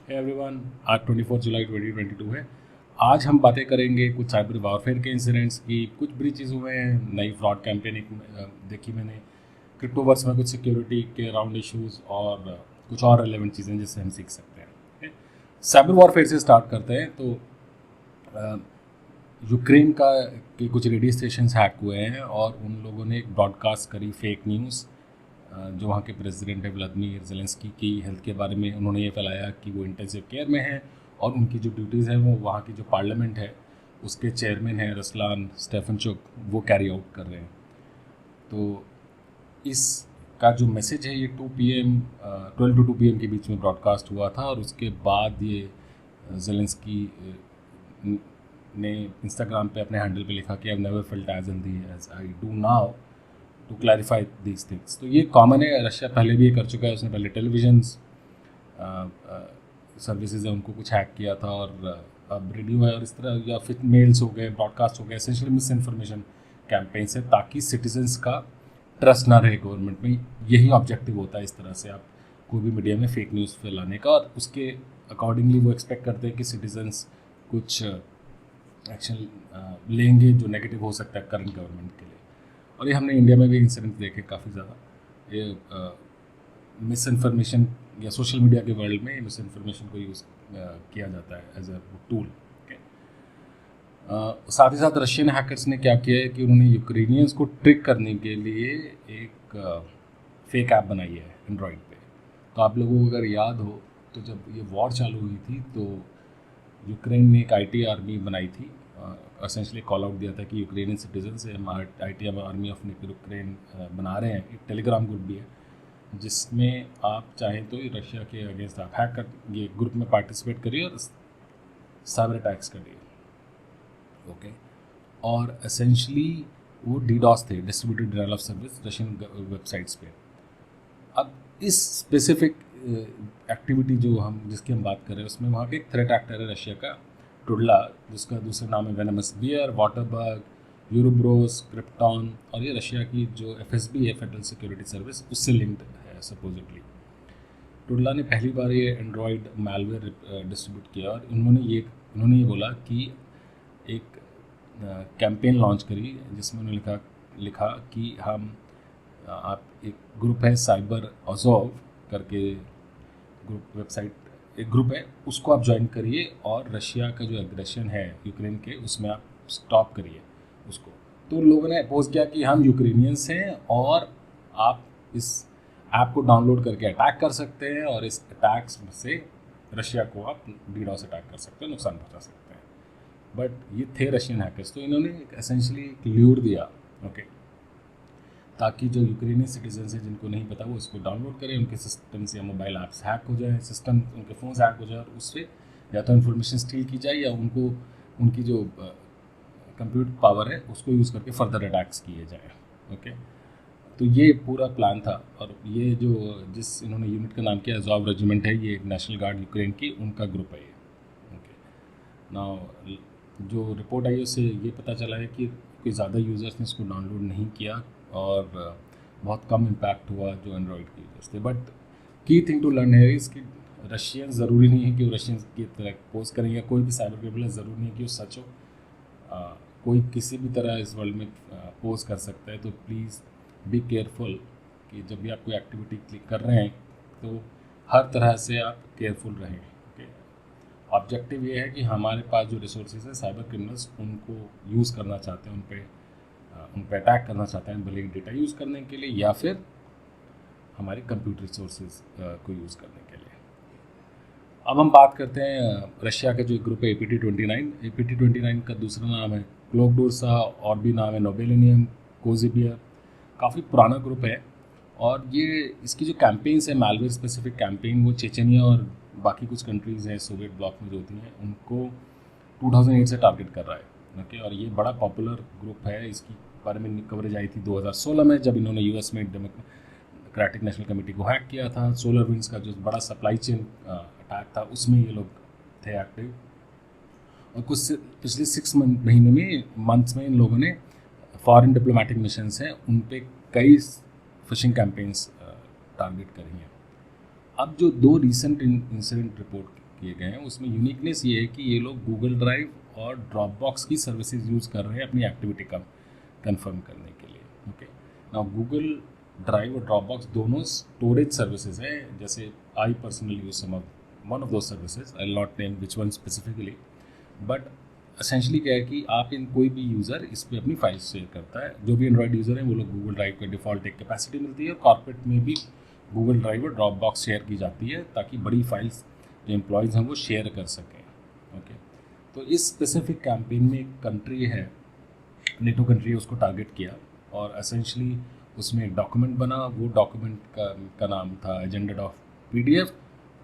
Hey everyone, आज 24 जुलाई 2022 है। आज हम बातें करेंगे कुछ साइबर वॉरफेयर के इंसिडेंट्स की। कुछ बड़ी चीज़ हुए हैं, नई फ्रॉड कैंपेन एक देखी मैंने, क्रिप्टोवर्स में कुछ सिक्योरिटी के अराउंड इश्यूज़ और कुछ और रेलेवेंट चीज़ें जिससे हम सीख सकते हैं। साइबर वॉरफेयर से स्टार्ट करते हैं। तो यूक्रेन के कुछ रेडियो स्टेशन हैक हुए हैं और उन लोगों ने एक ब्रॉडकास्ट करी फेक न्यूज़, जो वहाँ के प्रेसिडेंट है व्लादिमीर ज़ेलेंस्की की हेल्थ के बारे में। उन्होंने ये फैलाया कि वो इंटेंसिव केयर में हैं और उनकी जो ड्यूटीज़ हैं वो वहाँ की जो पार्लियामेंट है उसके चेयरमैन हैं रसलान स्टेफनचुक, वो कैरी आउट कर रहे हैं। तो इसका जो मैसेज है ये 12 to 2 PM के बीच में ब्रॉडकास्ट हुआ था और उसके बाद ये ज़ेलेंस्की ने इंस्टाग्राम पे अपने हैंडल पे लिखा कि I never felt as healthy as I do now to clarify these things. तो ये कॉमन है, रशिया पहले भी ये कर चुका है। उसने पहले टेलीविजन सर्विसेज है उनको कुछ हैक किया था और अब रेडियो है और इस तरह, या फिर मेल्स हो गए, ब्रॉडकास्ट हो गए, एसेंशियली मिस इन्फॉर्मेशन कैंपेन्स है ताकि सिटीजन्स का ट्रस्ट ना रहे गवर्नमेंट में। यही ऑब्जेक्टिव होता है इस तरह से आप कोई भी मीडिया में फेक न्यूज़ फैलाने का, और उसके अकॉर्डिंगली वो एक्सपेक्ट करते हैं कि सिटीजन्स कुछ एक्शन लेंगे जो नेगेटिव हो सकता है करंट गवर्नमेंट के लिए। और ये हमने इंडिया में भी इंसिडेंट देखे काफ़ी ज़्यादा। ये मिस इन्फॉर्मेशन या सोशल मीडिया के वर्ल्ड में मिस इन्फॉर्मेशन को यूज़ किया जाता है एज अ टूल। साथ ही साथ रशियन हैकर्स ने क्या किया है कि उन्होंने यूक्रेनियंस को ट्रिक करने के लिए एक फेक ऐप बनाई है एंड्रॉयड पे। तो आप लोगों को अगर याद हो तो जब ये वॉर चालू हुई थी तो यूक्रेन ने एक IT आर्मी बनाई थी, एसेंशली कॉल आउट दिया था कि यूक्रेनियन सिटीजन से हम IT आर्मी ऑफ यूक्रेन बना रहे हैं। एक टेलीग्राम ग्रुप भी है जिसमें आप चाहें तो रशिया के अगेंस्ट आप हैक कर ये ग्रुप में पार्टिसिपेट करिए और साइबर अटैक्स करिए। ओके, और एसेंशली वो DDoS थे, distributed denial of service, Russian websites पे। अब इस स्पेसिफिक एक्टिविटी जिसकी हम बात कर रहे हैं उसमें वहाँ के एक थ्रेट एक्टर है रशिया का टुडला, जिसका दूसरा नाम है वेनमस बियर, वाटरबर्ग, यूरोब्रोस, क्रिप्टॉन, और ये रशिया की जो FSB है, फेडरल सिक्योरिटी सर्विस, उससे लिंक्ड है सपोजिटली। टुडला ने पहली बार ये एंड्रॉयड मैलवेयर डिस्ट्रीब्यूट किया और उन्होंने ये बोला कि एक कैंपेन लॉन्च करी जिसमें उन्होंने लिखा कि आप एक ग्रुप है साइबर अज़ोव करके एक ग्रुप है, उसको आप ज्वाइन करिए और रशिया का जो एग्रेशन है यूक्रेन के उसमें आप स्टॉप करिए उसको। तो लोगों ने अपोज किया कि हम यूक्रेनियंस हैं और आप इस ऐप को डाउनलोड करके अटैक कर सकते हैं और इस अटैक्स से रशिया को आप DDoS अटैक कर सकते हैं, नुकसान पहुँचा सकते हैं। बट ये थे रशियन हैकर्स, तो इन्होंने एसेंशली ल्यूर दिया, ओके, ताकि जो यूक्रेनी सिटीजन है जिनको नहीं पता वो इसको डाउनलोड करें, उनके सिस्टम से या मोबाइल ऐप्स हैक हो जाए, सिस्टम उनके फ़ोन्स हैक हो जाए और उससे या तो इन्फॉर्मेशन स्टील की जाए या उनकी जो कंप्यूटर पावर है उसको यूज़ करके फर्दर अटैक्स किए जाए। ओके, तो ये पूरा प्लान था। और ये जिस इन्होंने यूनिट का नाम किया अज़ोव रेजिमेंट है, ये एक नेशनल गार्ड यूक्रेन की उनका ग्रुप है ये। ओके, नाउ जो रिपोर्ट आई उससे ये पता चला है कि कोई ज़्यादा यूज़र्स ने इसको डाउनलोड नहीं किया और बहुत कम इम्पैक्ट हुआ जो एंड्रॉयड के यूज़र्स थे। But key thing to learn है इसकी, रशियन ज़रूरी नहीं है कि वो रशियन की तरह पोज करें या कोई भी साइबर क्रिमिनल ज़रूरी नहीं है कि वो सच हो। कोई किसी भी तरह इस वर्ल्ड में पोज कर सकता है। तो प्लीज़ बी केयरफुल कि जब भी आप कोई एक्टिविटी क्लिक कर रहे हैं तो हर तरह से आप केयरफुल रहें। ऑब्जेक्टिव ये है कि हमारे पास जो रिसोर्सेज है साइबर क्रिमिनल्स उनको यूज़ करना चाहते हैं, उन पे अटैक करना चाहते हैं, भले ही डेटा यूज़ करने के लिए या फिर हमारे कंप्यूटर रिसोर्सेज को यूज़ करने के लिए। अब हम बात करते हैं रशिया का जो ग्रुप है APT29 का दूसरा नाम है क्लोकडोर्सा, और भी नाम है नोबेलिनियम, कोजिबियर। काफ़ी पुराना ग्रुप है और ये इसकी जो कैंपेन्स है मैलवेयर स्पेसिफिक कैंपेन, वो चेचनिया और बाकी कुछ कंट्रीज़ हैं सोवियत ब्लॉक में जो होती हैं उनको 2008 से टारगेट कर रहा है। ओके, और ये बड़ा पॉपुलर ग्रुप है। इसकी बारे में कवरेज आई थी 2016 में जब इन्होंने US में डेमोक्रेटिक नेशनल कमेटी को हैक किया था। सोलर विंड्स का जो बड़ा सप्लाई चेन अटैक था उसमें ये लोग थे एक्टिव। और कुछ पिछले 6 महीने में मंथ्स में इन लोगों ने फॉरेन डिप्लोमेटिक मिशंस हैं उन पे कई फिशिंग कैंपेन्स टारगेट करी हैं। अब जो 2 रिसेंट इंसिडेंट रिपोर्ट किए गए हैं उसमें यूनिकनेस ये है कि ये लोग गूगल ड्राइव और ड्रॉपबॉक्स की सर्विसेज यूज़ कर रहे हैं अपनी एक्टिविटी का कंफर्म करने के लिए। ओके, नाउ गूगल ड्राइव और ड्रॉपबॉक्स दोनों स्टोरेज सर्विसेज है। जैसे I personally use some of one of those services, I will not name which one specifically, but essentially क्या है कि आप इन कोई भी यूज़र इस पर अपनी फाइल्स शेयर करता है। जो भी एंड्रॉयड यूज़र है वो लोग गूगल ड्राइव के डिफ़ॉल्ट एक कैपेसिटी मिलती है और कॉर्पोरेट में भी गूगल ड्राइव और ड्रॉप बॉक्स शेयर की जाती है ताकि बड़ी फाइल्स जो एम्प्लॉयज़ हैं वो शेयर कर सकें। ओके, तो इस स्पेसिफिक कैंपेन में एक कंट्री है, नेटो कंट्री है, उसको टारगेट किया और असेंशली उसमें एक डॉक्यूमेंट बना। वो डॉक्यूमेंट का नाम था agenda.pdf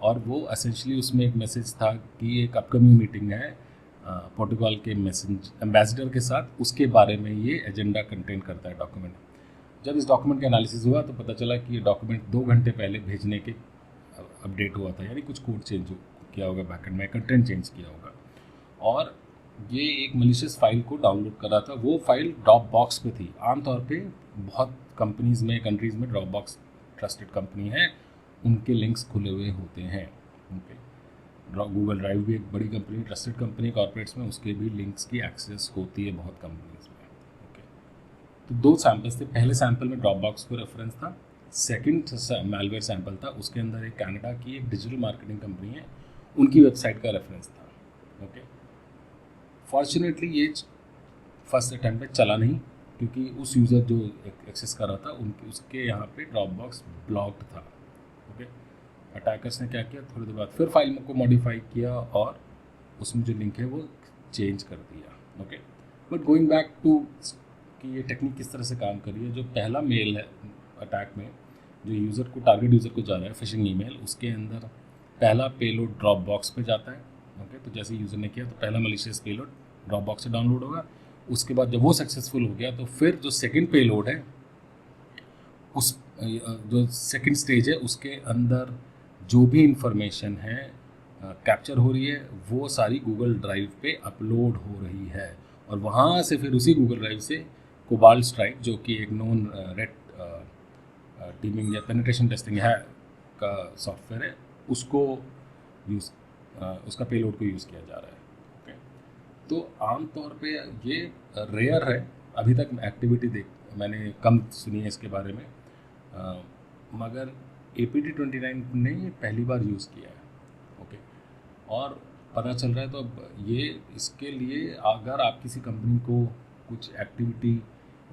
और वो असेंशली उसमें एक मैसेज था कि एक अपकमिंग मीटिंग है पोर्टुगाल के एम्बेसडर के साथ, उसके बारे में ये एजेंडा कंटेन करता है डॉक्यूमेंट। जब इस डॉक्यूमेंट का एनालिसिस हुआ तो पता चला कि ये डॉक्यूमेंट 2 घंटे पहले भेजने के अपडेट हुआ था, यानी कुछ कोड चेंज किया होगा बैकएंड में, कंटेंट चेंज किया होगा और ये एक मलिशियस फाइल को डाउनलोड कर रहा था। वो फाइल ड्रॉप बॉक्स पे थी। आमतौर पे बहुत कंपनीज़ में, कंट्रीज़ में ड्रॉप बॉक्स ट्रस्टेड कंपनी है, उनके लिंक्स खुले हुए होते हैं। ओके, गूगल ड्राइव भी एक बड़ी कंपनी, ट्रस्टेड कंपनी कॉर्पोरेट्स में, उसके भी लिंक्स की एक्सेस होती है बहुत कंपनीज में। ओके, तो 2 सैम्पल्स थे। पहले सैम्पल में ड्रॉप बॉक्स को रेफरेंस था, सेकंड मैलवेयर सैम्पल था, उसके अंदर एक कनाडा की एक डिजिटल मार्केटिंग कंपनी है, उनकी वेबसाइट का रेफरेंस था। ओके, फॉर्चुनेटली ये फर्स्ट अटैम्प्ट में चला नहीं क्योंकि उस यूज़र जो एक्सेस कर रहा था उसके यहाँ पे ड्रॉप बॉक्स ब्लॉक्ड था। ओके, अटैकर्स ने क्या किया, थोड़ी देर बाद फिर फाइल को मॉडिफाई किया और उसमें जो लिंक है वो चेंज कर दिया। Okay, but going back to कि ये टेक्निक किस तरह से काम कर रही है। जो पहला मेल है अटैक में, जो यूज़र को, टारगेट यूज़र को जा रहा है फिशिंग ईमेल, उसके अंदर पहला पेलोड ड्रॉप बॉक्स पे जाता है। ओके, तो जैसे यूज़र ने किया तो पहला मलिशियस पेलोड ड्रॉप बॉक्स से डाउनलोड होगा। उसके बाद जब वो सक्सेसफुल हो गया तो फिर जो सेकेंड पेलोड है, उस जो सेकेंड स्टेज है उसके अंदर जो भी इंफॉर्मेशन है कैप्चर हो रही है वो सारी गूगल ड्राइव पे अपलोड हो रही है और वहाँ से फिर उसी गूगल ड्राइव से कोबाल्ट स्ट्राइक, जो कि एक नॉन रेड टीमिंग या पेनिट्रेशन टेस्टिंग है का सॉफ्टवेयर है, उसको उसका पेलोड को यूज़ किया जा रहा है। ओके, तो आमतौर पे ये रेयर है, अभी तक एक्टिविटी मैंने कम सुनी है इसके बारे में, मगर APT29 ने ये पहली बार यूज़ किया है। ओके, और पता चल रहा है तो अब ये इसके लिए अगर आप किसी कंपनी को कुछ एक्टिविटी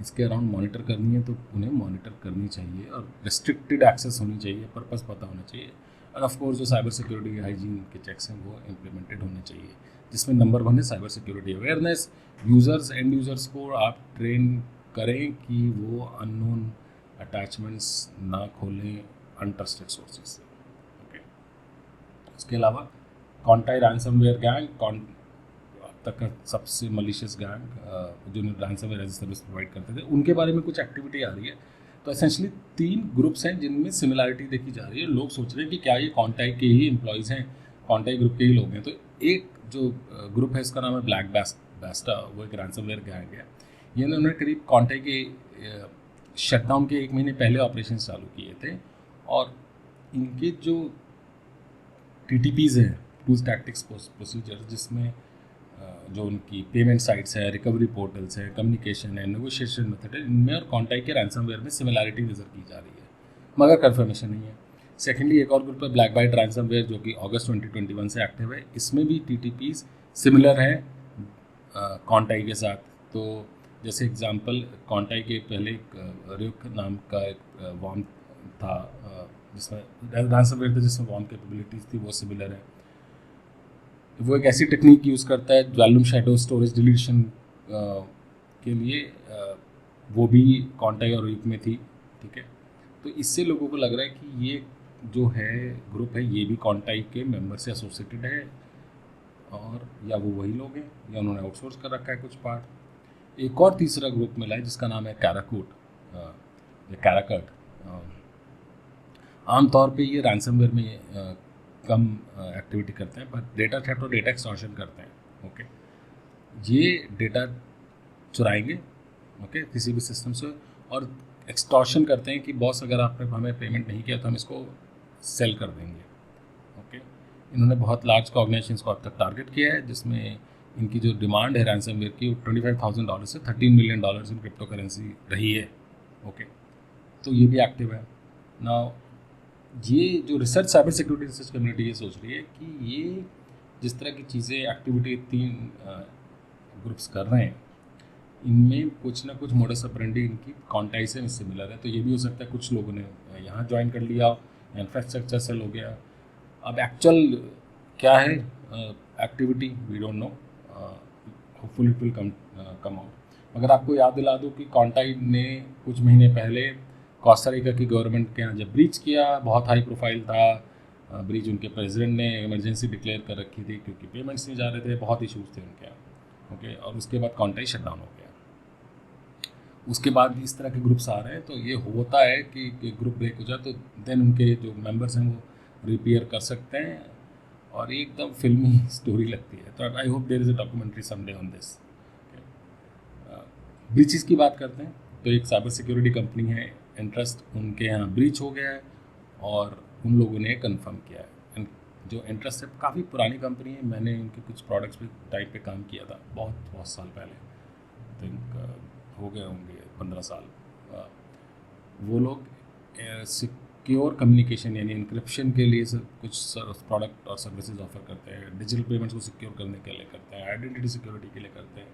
इसके अराउंड मॉनिटर करनी है तो उन्हें मॉनिटर करनी चाहिए और रिस्ट्रिक्टेड एक्सेस होनी चाहिए, पर्पस पता होना चाहिए और ऑफ कोर्स जो साइबर सिक्योरिटी हाइजीन के चेक्स हैं वो इम्प्लीमेंटेड होने चाहिए, जिसमें नंबर 1 है cyber security awareness. Users, end users को आप ट्रेन करें कि वो अननोन अटैचमेंट्स ना खोलें अनट्रस्टेड सोर्सेज से। ओके, उसके अलावा कॉन्टाई रैंसमवेयर गैंग, अब तक का सबसे मलिशियस गैंग जो रैंसमवेयर एज सर्विस प्रोवाइड करते थे, उनके बारे में कुछ एक्टिविटी आ रही है। तो एसेंशली 3 ग्रुप्स हैं जिनमें सिमिलरिटी देखी जा रही है। लोग सोच रहे हैं कि क्या ये कॉन्टाई के ही एम्प्लॉयज़ हैं, कॉन्टाई ग्रुप के ही लोग हैं। तो एक जो ग्रुप है इसका नाम है ब्लैक बैस्टा, वो एक रैंसमवेयर गैंग है। ये उन्होंने करीब कॉन्टाई के शटडाउन के 1 महीने पहले ऑपरेशन चालू किए थे और इनके जो TTPs हैं, टूल्स टैक्टिक्स प्रोसीजर, जिसमें जो उनकी पेमेंट साइट्स है, रिकवरी पोर्टल्स है, कम्युनिकेशन है, नेगोशिएशन मेथड है, इनमें और कॉन्टाई के रैंसमवेयर में सिमिलरिटी नज़र की जा रही है, मगर कन्फर्मेशन नहीं है। सेकेंडली एक और ग्रुप है ब्लैक बाइट रैंसमवेयर, जो कि अगस्त 2021 से एक्टिव है। इसमें भी TTPs सिमिलर हैं कॉन्टाई के साथ। तो जैसे एग्जांपल, कॉन्टाई के पहले रिक नाम का एक वॉर्म था जिसमें रैंसमवेयर था जिसमें वॉर्म कैपेबिलिटीज़ थी, वो सिमिलर है। वो एक ऐसी टेक्निक यूज़ करता है वॉल्यूम शैडो स्टोरेज डिलीशन के लिए, वो भी कॉन्टाई और रिक में थी। ठीक है, तो इससे लोगों को लग रहा है कि ये जो है ग्रुप है ये भी कॉन्टाई के मेंबर से एसोसिएटेड है और या वो वही लोग हैं या उन्होंने आउटसोर्स कर रखा है कुछ पार्ट। एक और तीसरा ग्रुप मिला है जिसका नाम है कैराकूट या कैराकट। आमतौर पे ये रैंसमवेयर में कम एक्टिविटी करते हैं, पर डेटा थेफ्ट और डेटा एक्सटॉर्शन करते हैं। ओके, ये डेटा चुराएंगे ओके किसी भी सिस्टम से और एक्सटॉर्शन करते हैं कि बॉस अगर आपने हमें पेमेंट नहीं किया तो हम इसको सेल कर देंगे। ओके, इन्होंने बहुत लार्ज ऑर्गेनाइजेशंस को अब तक टारगेट किया है, जिसमें इनकी जो डिमांड है रैंसमवेयर की $25,000 से $13 मिलियन इन क्रिप्टो करेंसी रही है। ओके, तो ये भी एक्टिव है ना। ये जो research cyber security research community ये सोच रही है कि ये जिस तरह की चीज़ें एक्टिविटी 3 ग्रुप्स कर रहे हैं, इनमें कुछ ना कुछ मोडस ऑपरेंडी इनकी कॉन्टाई से सिमिलर है। तो ये भी हो सकता है कुछ लोगों ने यहाँ ज्वाइन कर लिया, इंफ्रास्ट्रक्चर सेल हो गया। अब एक्चुअल क्या है activity we don't know, hopefully it will come out. मगर आपको याद दिला दूँ कि कॉन्टाई ने कुछ महीने पहले कोस्टारिका की गवर्नमेंट के यहाँ जब ब्रीच किया, बहुत हाई प्रोफाइल था ब्रीच, उनके प्रेसिडेंट ने इमरजेंसी डिक्लेयर कर रखी थी क्योंकि पेमेंट्स नहीं जा रहे थे, बहुत इशूज़ थे उनके यहाँ। ओके, और उसके बाद कॉन्टाई शटडाउन हो गया। उसके बाद इस तरह के ग्रुप्स आ रहे हैं, तो ये होता है कि ग्रुप ब्रेक हो जाए तो देन उनके जो मेंबर्स हैं वो रिपेयर कर सकते हैं, और एकदम फिल्मी स्टोरी लगती है। तो I hope there is a documentary someday on this. Breaches की बात करते हैं तो एक साइबर सिक्योरिटी कंपनी है इंटरेस्ट, उनके यहाँ ब्रीच हो गया है और उन लोगों ने कंफर्म किया है। जो इंटरेस्ट है काफ़ी पुरानी कंपनी है, मैंने उनके कुछ प्रोडक्ट्स पे टाइप पे काम किया था बहुत साल पहले, थिंक हो गए होंगे 15 साल। वो लोग सिक्योर कम्युनिकेशन यानी इंक्रिप्शन के लिए कुछ प्रोडक्ट और सर्विसेज ऑफर करते हैं, डिजिटल पेमेंट्स को सिक्योर करने के लिए करते हैं, आइडेंटिटी सिक्योरिटी के लिए करते हैं,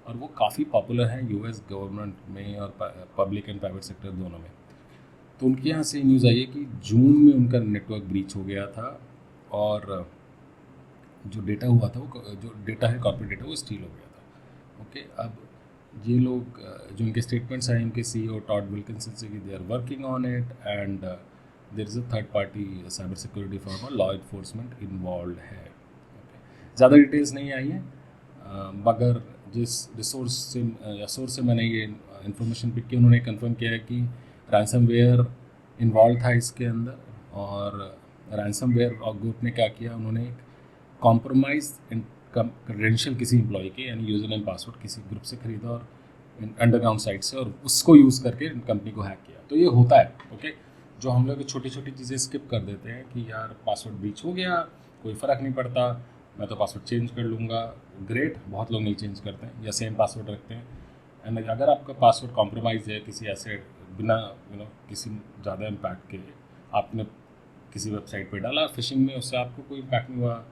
और वो काफ़ी पॉपुलर हैं यूएस गवर्नमेंट में और पब्लिक एंड प्राइवेट सेक्टर दोनों में। तो उनके यहाँ से न्यूज़ आई है कि जून में उनका नेटवर्क ब्रीच हो गया था, और जो डेटा हुआ था वो जो डेटा है कॉर्पोरेट डेटा वो स्टील हो गया था। ओके, अब ये लोग जो इनके स्टेटमेंट्स हैं इनके सीईओ टॉड विल्किंसन से कि they are working on it and there is a third party cyber security firm और लॉ इन्फोर्समेंट इन्वॉल्व है। ज़्यादा डिटेल्स नहीं आई हैं, मगर जिस रिसोर्स से या सोर्स से मैंने ये इन्फॉर्मेशन पिक की, उन्होंने कंफर्म किया है कि रैंसमवेयर इन्वॉल्व था इसके अंदर, और रैंसमवेयर ग्रुप ने क्या किया, उन्होंने एक कॉम्प्रोमाइज क्रेडेंशियल किसी एम्प्लॉय के यानी यूज़र नेम पासवर्ड किसी ग्रुप से खरीदा और अंडरग्राउंड साइट से, और उसको यूज़ करके कंपनी को हैक किया। तो ये होता है। ओके, जो हम लोग छोटी छोटी चीज़ें स्किप कर देते हैं कि यार पासवर्ड ब्रीच हो गया, कोई फ़र्क नहीं पड़ता, मैं तो पासवर्ड चेंज कर लूँगा, ग्रेट। बहुत लोग नहीं चेंज करते हैं या सेम पासवर्ड रखते हैं। एंड अगर आपका पासवर्ड कॉम्प्रोमाइज़ है किसी ऐसे बिना किसी ज़्यादा इम्पैक्ट के, आपने किसी वेबसाइट पे डाला फिशिंग में, उससे आपको कोई इम्पैक्ट नहीं हुआ,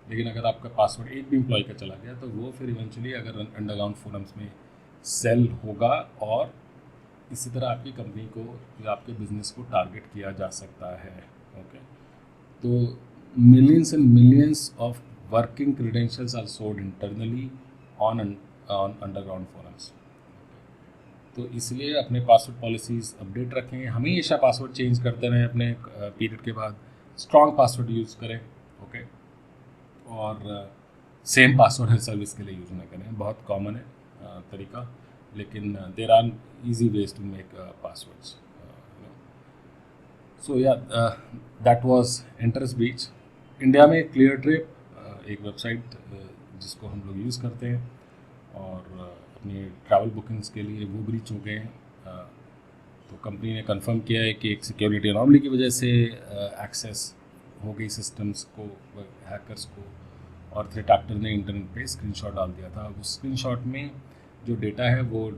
लेकिन अगर आपका पासवर्ड एक भी एम्प्लॉय का चला गया तो वो फिर इवेंचुअली अगर अंडरग्राउंड फोरम्स में सेल होगा, और इसी तरह आपकी कंपनी को या आपके बिजनेस को टारगेट किया जा सकता है। ओके, तो millions and millions of working credentials are sold internally on underground forums. तो इसलिए अपने पासवर्ड पॉलिसीज़ अपडेट रखें, हमेशा पासवर्ड चेंज करते रहें अपने पीरियड के बाद, स्ट्रॉन्ग पासवर्ड यूज़ करें। ओके, और सेम पासवर्ड हर सर्विस के लिए यूज़ ना करें, बहुत कॉमन है तरीका, लेकिन there are easy ways to make passwords. So yeah that was interest breach. India में क्लियर ट्रिप एक वेबसाइट जिसको हम लोग यूज़ करते हैं, और अपनी ट्रैवल बुकिंग्स के लिए वो ब्रीच हो गए हैं। तो कंपनी ने कंफर्म किया है कि एक सिक्योरिटी अनॉमली की वजह से एक्सेस हो गई सिस्टम्स को, हैकर्स को, और थ्रेट एक्टर ने इंटरनेट पे स्क्रीनशॉट डाल दिया था। उस स्क्रीनशॉट में जो डेटा है वो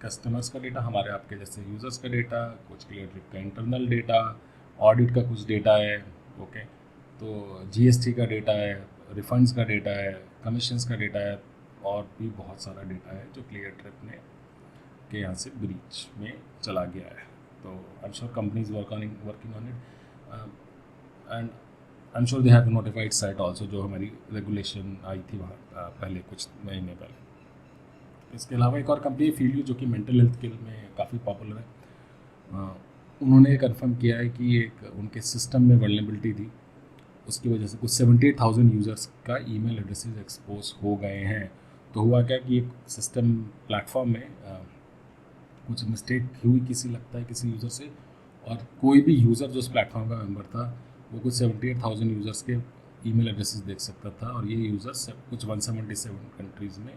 कस्टमर्स का डेटा, हमारे आपके जैसे यूज़र्स का डेटा, कुछ क्लियर ट्रिप का इंटरनल डेटा, ऑडिट का कुछ डेटा है। ओके, तो जीएसटी का डेटा है, रिफंड्स का डेटा है, कमीशंस का डेटा है, और भी बहुत सारा डेटा है जो क्लियर ट्रिप ने के यहाँ से ब्रीच में चला गया है। तो I am sure companies working on it, and I am sure they have notified site also, जो हमारी रेगुलेशन आई थी वहाँ पहले कुछ महीने पहले। इसके अलावा एक और कंपनी फील्ड जो कि मेंटल हेल्थ के में काफ़ी पॉपुलर है, उन्होंने कंफर्म किया है कि एक उनके सिस्टम में वल्नरेबिलिटी थी, उसकी वजह से कुछ 78,000 यूज़र्स का ईमेल एड्रेसेस एक्सपोज हो गए हैं। तो हुआ क्या कि एक सिस्टम प्लेटफॉर्म में कुछ मिस्टेक हुई किसी लगता है किसी यूज़र से, और कोई भी यूज़र जो उस प्लेटफॉर्म का मेंबर था वो कुछ 78,000 यूज़र्स के ईमेल एड्रेसेस देख सकता था, और ये यूज़र्स कुछ 177 कंट्रीज़ में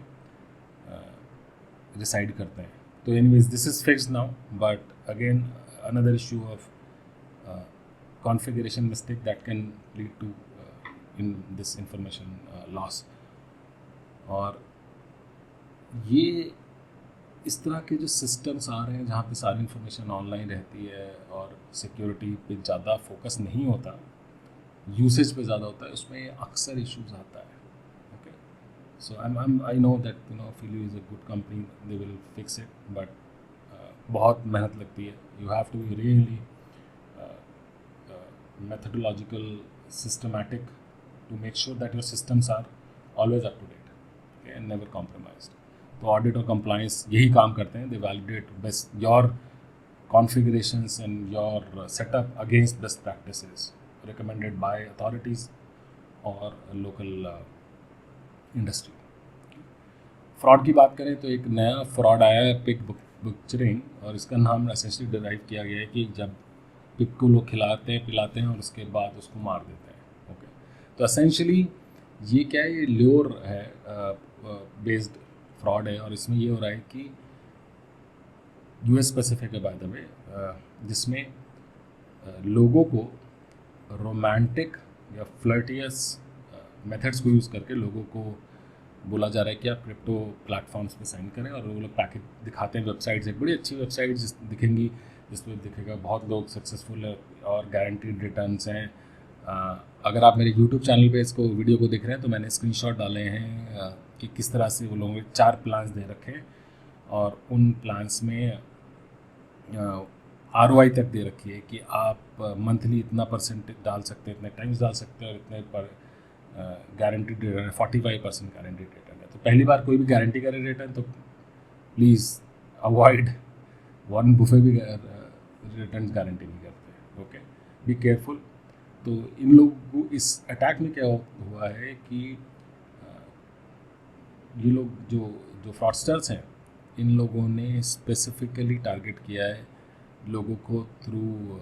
रिसाइड करते हैं। तो anyways this is fixed now, but again another issue of configuration mistake that can lead to in this information loss. और ये इस तरह के जो सिस्टम्स आ रहे हैं जहाँ पे सारी इन्फॉर्मेशन ऑनलाइन रहती है और सिक्योरिटी पे ज़्यादा फोकस नहीं होता, यूसेज पे ज़्यादा होता है, उसमें अक्सर इश्यूज आता है। Okay, so I know that Filio is a good company, they will fix it, but बहुत मेहनत लगती है। You have to be really methodological, systematic to make sure that your systems are always up to date, okay, and never compromised. तो audit और compliance यही काम करते हैं, they validate best your configurations and your setup against best practices recommended by authorities और local industry. Fraud की बात करें तो एक नया फ्रॉड आया है, पिग बुचरिंग, और इसका नाम एसेंशियली डिराइव किया गया है कि जब पिग को लोग खिलाते हैं पिलाते हैं और उसके बाद उसको मार देते हैं। ओके, तो एसेंशियली ये क्या है, ये ल्योर है बेस्ड फ्रॉड है, और इसमें ये हो रहा है कि यूएस स्पेसिफिक है बाय द वे, जिसमें लोगों को रोमांटिक या फ्लर्टियस मेथड्स को यूज़ करके लोगों को बोला जा रहा है कि आप क्रिप्टो प्लेटफॉर्म्स पे साइन करें, और वो लोग पैकेज दिखाते हैं। वेबसाइट्स, एक बड़ी अच्छी वेबसाइट दिखेंगी जिसमें दिखेगा बहुत लोग सक्सेसफुल है और गारंटीड रिटर्न्स हैं। अगर आप मेरे यूट्यूब चैनल पे इसको वीडियो को देख रहे हैं तो मैंने स्क्रीनशॉट डाले हैं कि किस तरह से वो लोगों ने 4 प्लान्स दे रखे हैं, और उन प्लान्स में ROI तक दे रखी है कि आप मंथली इतना % डाल सकते हैं, इतने टाइम्स डाल सकते हैं, और इतने पर गारंटीड रिटर्न है, 45% गारंटीड रिटर्न है। तो पहली बार कोई भी गारंटी करे रिटर्न तो प्लीज़ अवॉइड, वॉरेन बुफे भी रिटर्न गारंटी नहीं करते। Okay, be careful. तो इन लोगों को इस अटैक में क्या हुआ है कि ये लोग जो फ्रॉडस्टर्स हैं, इन लोगों ने स्पेसिफिकली टारगेट किया है लोगों को थ्रू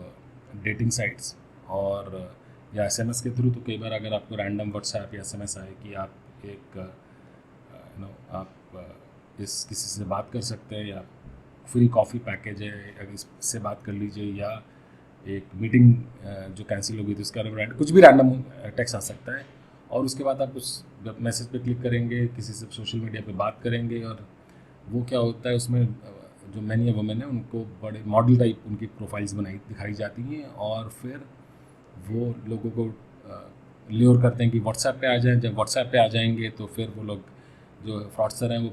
डेटिंग साइट्स और या SMS के थ्रू। तो कई बार अगर आपको रैंडम व्हाट्सएप या SMS आए कि आप एक आप इस किसी से बात कर सकते हैं, या फ्री कॉफ़ी पैकेज है, अगर इससे बात कर लीजिए, या एक मीटिंग जो कैंसिल होगी तो उसका कुछ भी रैंडम टेक्स्ट आ सकता है, और उसके बाद आप उस मैसेज पे क्लिक करेंगे, किसी से सोशल मीडिया पे बात करेंगे, और वो क्या होता है उसमें जो मैन या वुमेन है उनको बड़े मॉडल टाइप उनकी प्रोफाइल्स दिखाई जाती हैं, और फिर वो लोगों को ल्योर करते हैं कि व्हाट्सएप पे आ जाएं। जब व्हाट्सएप पे आ जाएंगे तो फिर वो लोग जो फ्रॉडस्टर हैं वो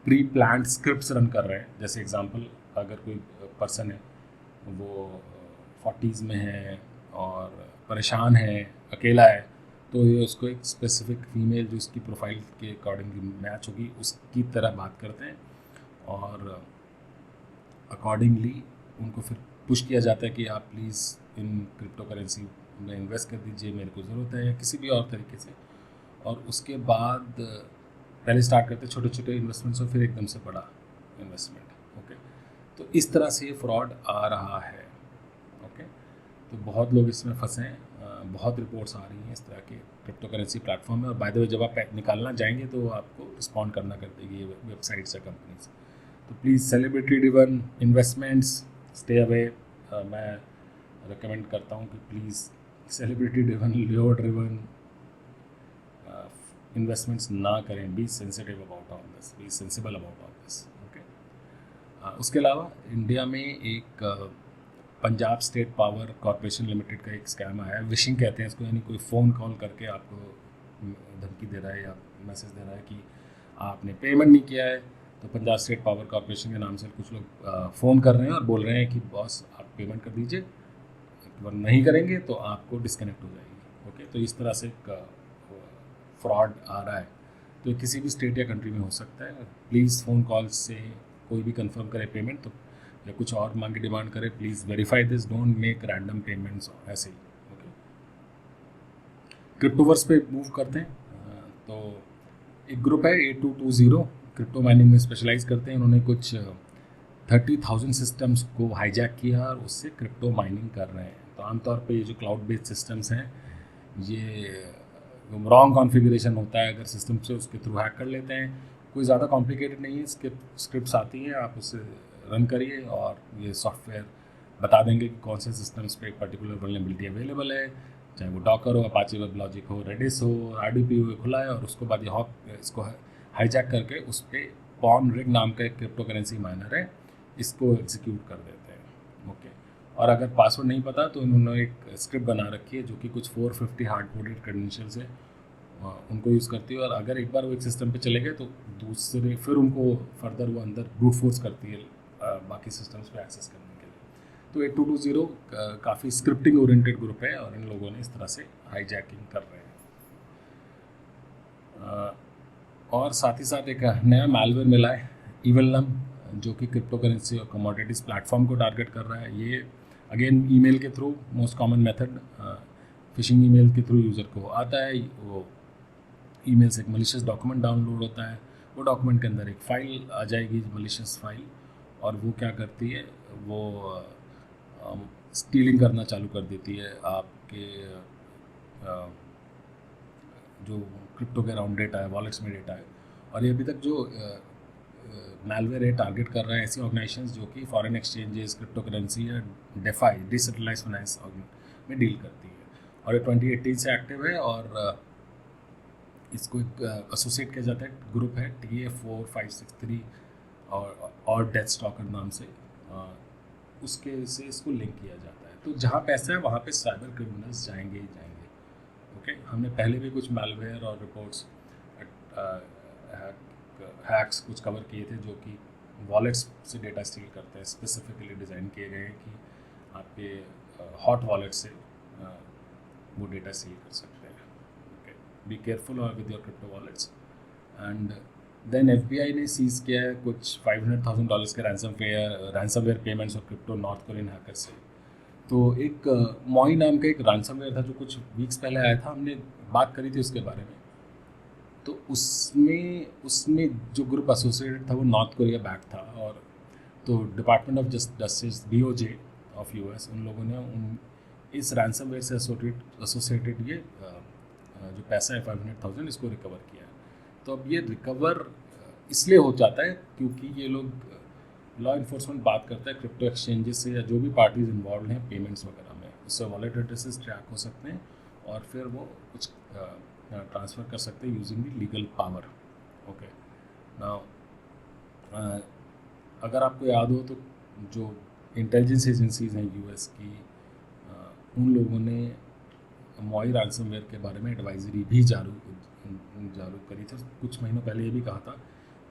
प्री प्लान्ड स्क्रिप्ट्स रन कर रहे हैं। जैसे एग्जांपल, अगर कोई पर्सन है वो 40s में है और परेशान है, अकेला है, तो ये उसको एक स्पेसिफिक फीमेल जो उसकी प्रोफाइल के अकॉर्डिंगली मैच होगी उसकी तरह बात करते हैं, और अकॉर्डिंगली उनको फिर पुश किया जाता है कि आप प्लीज़ इन क्रिप्टो करेंसी में इन्वेस्ट कर दीजिए, मेरे को ज़रूरत है, या किसी भी और तरीके से। और उसके बाद पहले स्टार्ट करते छोटे छोटे इन्वेस्टमेंट्स और फिर एकदम से बड़ा इन्वेस्टमेंट। ओके, तो इस तरह से ये फ्रॉड आ रहा है। ओके, तो बहुत लोग इसमें फंसे हैं, बहुत रिपोर्ट्स आ रही हैं इस तरह के क्रिप्टो करेंसी प्लेटफॉर्म में। और बाय द वे, जब आप निकालना जाएंगे तो आपको रिस्पॉन्ड करना कर देगी ये वेबसाइट्स या कंपनीज। तो please celebrity driven investments stay away. मैं रिकमेंड करता हूँ कि please celebrity driven, lure driven investments ना करें। Be sensitive about all this, B sensible about all this. Okay, उसके अलावा इंडिया में एक Punjab state power corporation limited का एक स्कैम आया है। विशिंग कहते हैं इसको, यानी कोई फ़ोन कॉल करके आपको धमकी दे रहा है या मैसेज दे रहा है कि आपने पेमेंट नहीं किया है। तो पंजाब स्टेट पावर कॉरपोरेशन के नाम से कुछ लोग फ़ोन कर रहे हैं और बोल रहे हैं कि बॉस आप पेमेंट कर दीजिए, अगर नहीं करेंगे तो आपको डिस्कनेक्ट हो जाएगी। ओके, तो इस तरह से फ्रॉड आ रहा है। तो किसी भी स्टेट या कंट्री में हो सकता है। प्लीज़ फ़ोन कॉल से कोई भी कंफर्म करे पेमेंट तो या कुछ और मांगे डिमांड करे, please verify this, don't make random payments ऐसे ही। ओके, क्रिप्टोवर्स पे मूव करते हैं। तो एक ग्रुप है A220, क्रिप्टो माइनिंग में स्पेशलाइज करते हैं। उन्होंने कुछ 30,000 सिस्टम्स को हाईजैक किया और उससे क्रिप्टो माइनिंग कर रहे हैं। तो आमतौर पे ये जो क्लाउड बेस्ड सिस्टम्स हैं, ये रॉन्ग कॉन्फ़िगरेशन होता है अगर सिस्टम से, उसके थ्रू हैक कर लेते हैं। कोई ज़्यादा कॉम्प्लिकेटेड नहीं है, स्क्रिप्ट्स आती हैं, आप उसे रन करिए और ये सॉफ्टवेयर बता देंगे कि कौन से सिस्टम्स पे एक पर्टिकुलर वल्नरेबिलिटी अवेलेबल है, चाहे वो डॉकर हो, अपाचे वेब लॉजिक हो, रेडिस हो, RDP हो, खुला है और उसको बाद ये हॉक इसको हाईजैक करके उस पर पॉन रिग नाम का एक क्रिप्टो करेंसी माइनर है, इसको एग्जीक्यूट कर देते हैं। ओके, और अगर पासवर्ड नहीं पता तो इन्होंने एक स्क्रिप्ट बना रखी है जो कि कुछ 450 हार्ड कोडेड क्रेडेंशियल्स है, उनको यूज़ करती है, और अगर एक बार वो एक सिस्टम पे चले गए तो दूसरे फिर उनको फर्दर वो अंदर ब्रूट फोर्स करती है बाकी सिस्टम्स पे एक्सेस करने के लिए। तो 8220 काफ़ी स्क्रिप्टिंग ओरिएंटेड ग्रुप है और इन लोगों ने इस तरह से हाईजैकिंग कर रहे हैं। और साथ ही साथ एक नया मैलवेयर मिला है इवलनम, जो कि क्रिप्टो करेंसी और कमोडिटीज़ प्लेटफॉर्म को टारगेट कर रहा है। ये अगेन ईमेल के through, most common method phishing email के थ्रू यूज़र को आता है, वो ईमेल से एक मलिशियस डॉक्यूमेंट डाउनलोड होता है, वो डॉक्यूमेंट के अंदर एक फ़ाइल आ जाएगी, मलिशियस फाइल, और वो क्या करती है, वो स्टीलिंग करना चालू कर देती है आपके जो क्रिप्टो के अराउंड डेटा है, वॉलेट्स में डेटा है। और ये अभी तक जो मैलवेयर है टारगेट कर रहा है ऐसी ऑर्गेनाइजेशंस जो कि फॉरेन एक्सचेंजेस, क्रिप्टो करेंसी या डेफाई, डिसेंट्रलाइज्ड फाइनेंस में डील करती है। और ये 2018 से एक्टिव है, और इसको एक एसोसिएट किया जाता है, ग्रुप है TA4563 और डेथ स्टॉकर नाम से, उसके से इसको लिंक किया जाता है। तो जहाँ पैसा है वहाँ पे साइबर क्रिमिनल्स जाएंगे ही जाएंगे। ओके, हमने पहले भी कुछ मैलवेयर और रिपोर्ट्स हैक्स कुछ कवर किए थे जो कि वॉलेट्स से डेटा स्टील करते हैं, स्पेसिफिकली डिज़ाइन किए गए हैं कि आपके हॉट वॉलेट से वो डेटा स्टील कर सकते हैं। Okay, be careful with your crypto wallets. And then FBI ने सीज किया है कुछ $500,000 के रैंसमवेयर पेमेंट्स और क्रिप्टो नॉर्थ कोरियन हैकर से। तो एक मॉई नाम का एक रैंसमवेयर था जो कुछ वीक्स पहले आया था, हमने बात करी थी उसके बारे में। तो उसमें जो ग्रुप एसोसिएटेड था वो नॉर्थ कोरिया बैक था, और तो department of justice DOJ of US उन लोगों ने इस रैंसमवेयर से एसोसिएटेड ये जो पैसा है 500,000 इसको रिकवर किया है। तो अब ये रिकवर इसलिए हो जाता है क्योंकि ये लोग लॉ इन्फोर्समेंट बात करता है क्रिप्टो एक्सचेंजेस से या जो भी पार्टीज इन्वॉल्व हैं पेमेंट्स वगैरह में, उससे वॉलेट एड्रेसेस ट्रैक हो सकते हैं और फिर वो कुछ ट्रांसफ़र कर सकते हैं using the legal power. Okay, now अगर आपको याद हो तो जो इंटेलिजेंस एजेंसीज हैं US की, उन लोगों ने मॉई रैंसमवेयर के बारे में एडवाइजरी भी जारी करी थी कुछ महीनों पहले। ये भी कहा था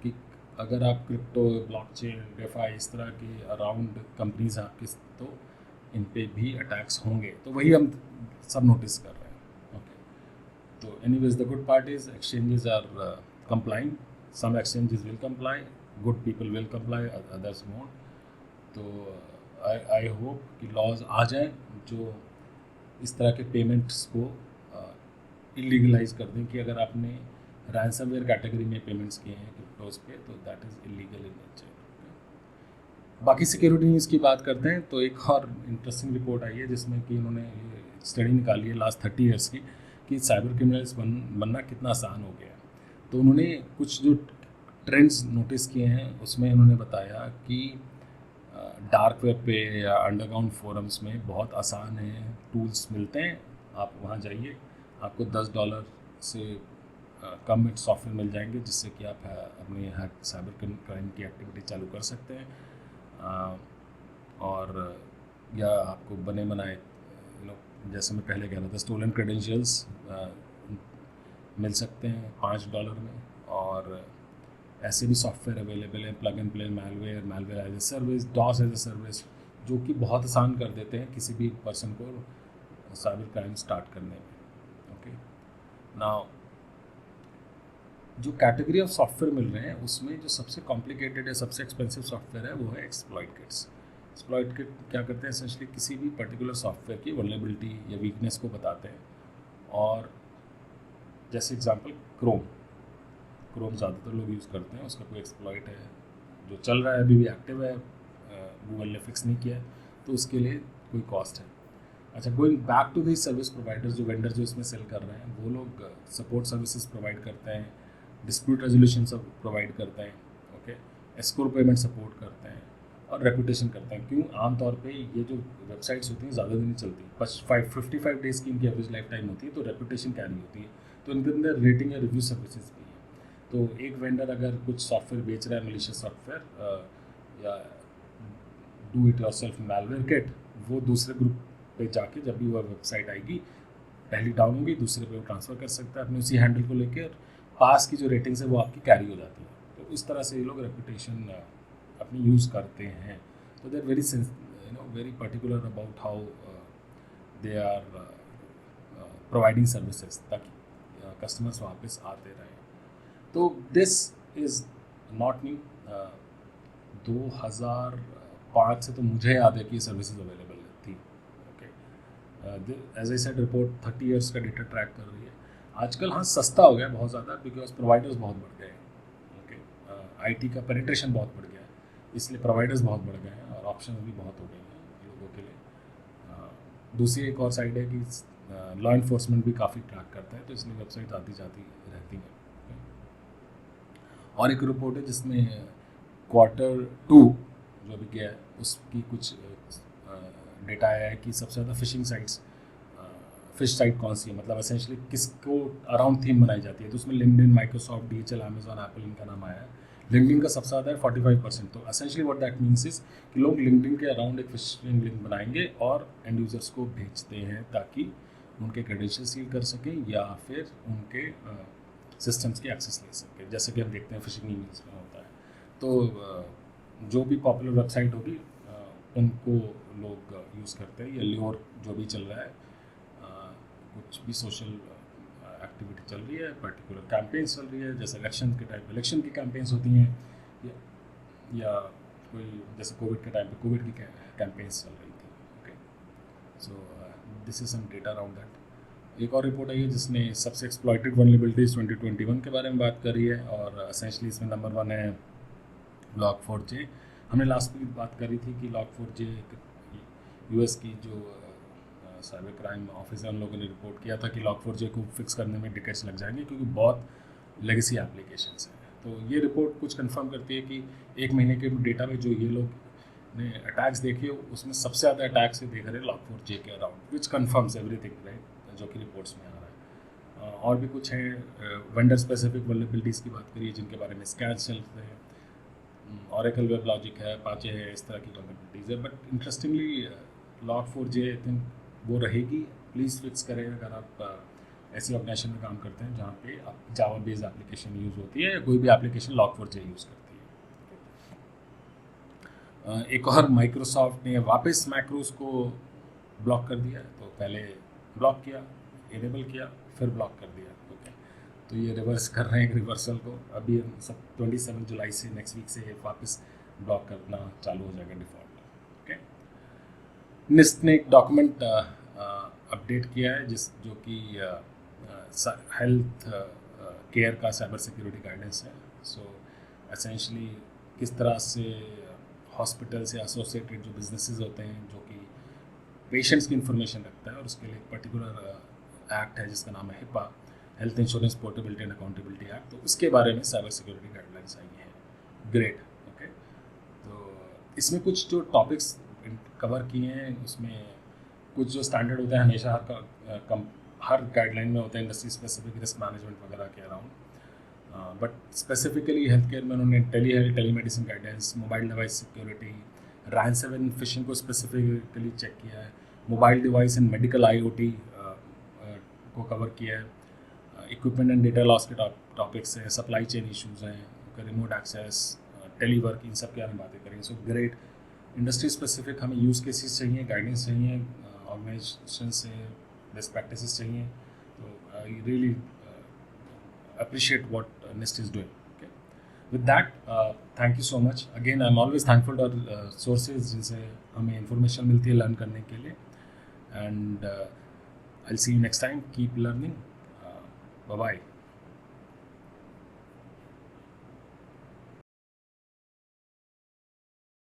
कि अगर आप क्रिप्टो, ब्लॉकचेन, डेफाई इस तरह के अराउंड कंपनीज हैं आपकी, तो इन पे भी अटैक्स होंगे। तो वही हम सब नोटिस कर रहे हैं। ओके, तो anyways the good part is exchanges are complying, some exchanges will comply, good people will comply, others won't. तो आई होप कि लॉज आ जाएं जो इस तरह के पेमेंट्स को इलीगलाइज कर दें कि अगर आपने रैंसमवेयर कैटेगरी में पेमेंट्स किए हैं क्रिप्टोज पे तो that is illegal in nature. बाकी सिक्योरिटी न्यूज़ की बात करते हैं तो एक और इंटरेस्टिंग रिपोर्ट आई है जिसमें कि इन्होंने स्टडी निकाली है लास्ट 30 ईयर्स की कि साइबर क्रिमिनल्स बनना कितना आसान हो गया है। तो उन्होंने कुछ जो ट्रेंड्स नोटिस किए हैं उसमें उन्होंने बताया कि डार्क वेब पे या अंडरग्राउंड फोरम्स में बहुत आसान है, टूल्स मिलते हैं, आप वहाँ जाइए, आपको $10 से कम में सॉफ्टवेयर मिल जाएंगे जिससे कि आप अपनी साइबर क्राइम की एक्टिविटी चालू कर सकते हैं। और या आपको बने बनाए जैसे मैं पहले कह रहा था स्टोलन क्रेडेंशियल्स मिल सकते हैं $5 में। और ऐसे भी सॉफ्टवेयर अवेलेबल हैं, plug and play malware as a service, DoS as a service, जो कि बहुत आसान कर देते हैं किसी भी पर्सन को साइबर क्राइम स्टार्ट करने में। ओके, नाउ जो कैटेगरी ऑफ सॉफ्टवेयर मिल रहे हैं उसमें जो सबसे कॉम्प्लिकेटेड या सबसे एक्सपेंसिव सॉफ्टवेयर है वो है एक्सप्लॉइट किट्स। एक्सप्लॉइट किट क्या करते हैं, एसेंशली किसी भी पर्टिकुलर सॉफ्टवेयर की वल्नरेबिलिटी या वीकनेस को बताते हैं। और जैसे एग्जांपल क्रोम ज़्यादातर लोग यूज़ करते हैं, उसका कोई एक्सप्लॉइट है जो चल रहा है, अभी भी एक्टिव है, गूगल ने फिक्स नहीं किया है, तो उसके लिए कोई कॉस्ट है। अच्छा, going back to the service providers, जो वेंडर जो इसमें सेल कर रहे हैं वो लोग सपोर्ट सर्विसेज प्रोवाइड करते हैं, डिस्प्यूट रेजोल्यूशन सब प्रोवाइड करते हैं, ओके, एस्कोर पेमेंट सपोर्ट करते हैं, और रेपुटेशन करते हैं। क्यों? आमतौर पे ये जो वेबसाइट्स होती हैं ज़्यादा दिन नहीं चलती, बस 55 डेज़ की इनकी एवरेज लाइफ टाइम होती है, तो रेपुटेशन कैरी होती है। तो इनके अंदर रेटिंग या रिव्यू सर्विसेज भी है। तो एक वेंडर अगर कुछ सॉफ्टवेयर बेच रहा है, मलिशियस सॉफ्टवेयर या do it yourself malware kit, वो दूसरे ग्रुप पे जाके जब भी वह वेबसाइट आएगी पहली डाउन होगी, दूसरे पे वो ट्रांसफ़र कर सकता है अपने उसी हैंडल को लेकर, और पास की जो रेटिंग्स है वो आपकी कैरी हो जाती है। तो इस तरह से ये लोग रेपुटेशन अपनी यूज़ करते हैं। तो they are very very particular about how they are providing services, ताकि कस्टमर्स वापस आते रहें। तो दिस इज़ नॉट न्यू। 2005 से तो मुझे याद है कि ये सर्विसेज अवेलेबल थी। Okay, as I said, report 30 years का डेटा ट्रैक कर रही है। आजकल हाँ सस्ता हो गया बहुत ज़्यादा, बिकॉज प्रोवाइडर्स बहुत बढ़ गए हैं। ओके, आईटी का पेनिट्रेशन बहुत बढ़ गया है, इसलिए प्रोवाइडर्स बहुत बढ़ गए हैं और ऑप्शन भी बहुत हो गए हैं लोगों के लिए। दूसरी एक और साइड है कि लॉ इन्फोर्समेंट भी काफ़ी ट्रैक करता है, तो इसलिए वेबसाइट आती जाती रहती हैं। और एक रिपोर्ट है जिसमें Q2 जो भी गया है उसकी कुछ डेटा आया है कि सबसे ज़्यादा फिशिंग साइट्स, फिश साइट कौन सी है, मतलब एसेंशली किसको अराउंड थीम बनाई जाती है। तो उसमें LinkedIn, Microsoft, DHL, Amazon, Apple, इनका नाम आया है। लिंक्डइन का सबसे ज़्यादा है 45%। तो essentially what that means is कि लोग लिंक्डइन के अराउंड एक फिशिंग लिंक बनाएंगे और एंड यूजर्स को भेजते हैं ताकि उनके क्रेडेंशियल सील कर सकें या फिर उनके सिस्टम्स की एक्सेस ले सकें, जैसे कि हम देखते हैं फिशिंग ईमेल्स में होता है। तो जो भी पॉपुलर वेबसाइट होगी उनको लोग यूज़ करते हैं। या ल्योर जो भी चल रहा है, कुछ भी सोशल एक्टिविटी चल रही है, पर्टिकुलर कैंपेन्स चल रही है, जैसे इलेक्शन के टाइम पे इलेक्शन की कैंपेन्स होती हैं, या कोई जैसे कोविड के टाइम पे कोविड की कैंपेन्स चल रही थी। Okay, so this is some data around that. एक और रिपोर्ट आई है जिसने सबसे एक्सप्लॉइटेड वल्नरेबिलिटीज 2021 के बारे में बात करी है, और एसेंशली इसमें नंबर 1 है Log4j। हमने लास्ट वीक बात करी थी कि Log4j US की जो साइबर क्राइम ऑफिस है, उन लोगों ने रिपोर्ट किया था कि Log4j को फिक्स करने में डिकेड्स लग जाएंगे क्योंकि बहुत लेगेसी एप्लीकेशंस हैं। तो ये रिपोर्ट कुछ कंफर्म करती है कि एक महीने के डेटा में जो ये लोग ने अटैक्स देखे, उसमें सबसे ज़्यादा अटैक्स देख रहे हैं Log4j के अराउंड, विच कन्फर्म्स एवरीथिंग, राइट, जो कि रिपोर्ट्स में आ रहा है। और भी कुछ है, वेंडर स्पेसिफिक वल्नरेबिलिटीज़ की बात करिए जिनके बारे में स्कैन्स चलते हैं, Oracle वेब लॉजिक है, Apache है, इस तरह की वल्नरेबिलिटीज़ है। But interestingly Log4j I think वो रहेगी। प्लीज़ फिक्स करें अगर आप ऐसी ऑर्गेनाइजेशन में काम करते हैं जहाँ पे आप जावा बेस्ड एप्लीकेशन यूज़ होती है या कोई भी एप्लीकेशन Log4j यूज़ करती है। एक और, माइक्रोसॉफ्ट ने वापस मैक्रोस को ब्लॉक कर दिया है। तो पहले ब्लॉक किया, इनेबल किया, फिर ब्लॉक कर दिया। ओके, तो ये रिवर्स कर रहे हैं रिवर्सल को। अभी हम सब 27 जुलाई से नेक्स्ट वीक से वापस ब्लॉक करना चालू हो जाएगा डिफ़ॉल्ट। ओके, निस्ट ने एक डॉक्यूमेंट अपडेट किया है जो कि हेल्थ केयर का साइबर सिक्योरिटी गाइडेंस है। सो एसेंशली किस तरह से हॉस्पिटल से एसोसिएटेड जो बिजनेसेस होते हैं जो कि पेशेंट्स की इन्फॉर्मेशन रखता है, और उसके लिए एक पर्टिकुलर एक्ट है जिसका नाम है HIPAA, health insurance portability and accountability act. तो उसके बारे में साइबर सिक्योरिटी गाइडलाइंस आई हैं। ग्रेट। ओके, तो इसमें कुछ जो टॉपिक्स कवर किए हैं, उसमें कुछ जो स्टैंडर्ड होता है हमेशा हर गाइडलाइन में होता है, इंडस्ट्री स्पेसिफिक रिस्क मैनेजमेंट वगैरह के around. But specifically health care में उन्होंने telemedicine guidance, mobile device security, ransomware fishing को स्पेसिफिकली चेक किया है, mobile device and medical IoT को कवर किया है, इक्विपमेंट एंड डेटा लॉस के टॉपिक्स हैं, सप्लाई चेन इशूज़ हैं, रिमोट एक्सेस, टेलीवर्क, इन सब के बारे में बातें करेंगे। So great. इंडस्ट्री स्पेसिफिक हमें यूज़ केसेस चाहिए, गाइडेंस चाहिए, ऑर्गेनाइजेशन से बेस्ट प्रैक्टिसेस चाहिए। तो I really appreciate what NIST is doing. Okay, with that thank you so much again. I am always thankful to sources जिनसे हमें information मिलती है लर्न करने के लिए। And I will see you next time. Keep learning. Bye bye.